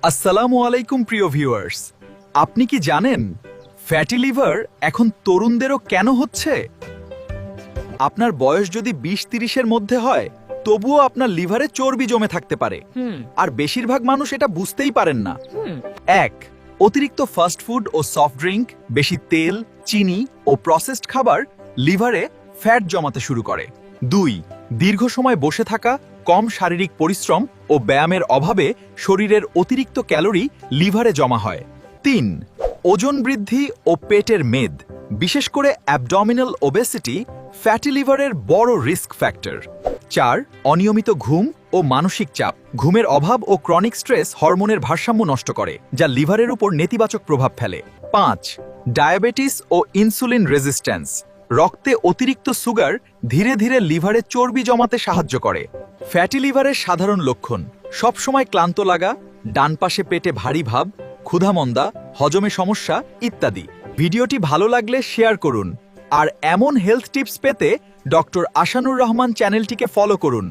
আসসালামু আলাইকুম প্রিয় ভিউয়ার্স, আপনি কি জানেন ফ্যাটি লিভার এখন তরুণদেরও কেন হচ্ছে? আপনার বয়স যদি 20-30-এর মধ্যে হয় তবুও আপনার লিভারে চর্বি জমে থাকতে পারে, আর বেশিরভাগ মানুষ এটা বুঝতেই পারেন না। 1. অতিরিক্ত ফাস্ট ফুড ও সফট ড্রিঙ্ক, বেশি তেল, চিনি ও প্রসেসড খাবার লিভারে ফ্যাট জমাতে শুরু করে। 2. দীর্ঘ সময় বসে থাকা, কম শারীরিক পরিশ্রম ও ব্যায়ামের অভাবে শরীরের অতিরিক্ত ক্যালোরি লিভারে জমা হয়। 3. ওজন বৃদ্ধি ও পেটের মেদ, বিশেষ করে অ্যাবডোমিনাল ওবেসিটি ফ্যাটি লিভারের বড় রিস্ক ফ্যাক্টর। 4. অনিয়মিত ঘুম ও মানসিক চাপ, ঘুমের অভাব ও ক্রনিক স্ট্রেস হরমোনের ভারসাম্য নষ্ট করে, যা লিভারের উপর নেতিবাচক প্রভাব ফেলে। 5. ডায়াবেটিস ও ইনসুলিন রেজিস্ট্যান্স, রক্তে অতিরিক্ত সুগার ধীরে ধীরে লিভারে চর্বি জমাতে সাহায্য করে। ফ্যাটি লিভারের সাধারণ লক্ষণ: সবসময় ক্লান্ত লাগা, ডান পাশে পেটে ভারী ভাব, ক্ষুধামন্দা, হজমে সমস্যা ইত্যাদি। ভিডিওটি ভালো লাগলে শেয়ার করুন, আর এমন হেলথ টিপস পেতে ডক্টর আশানুর রহমান চ্যানেলটিকে ফলো করুন।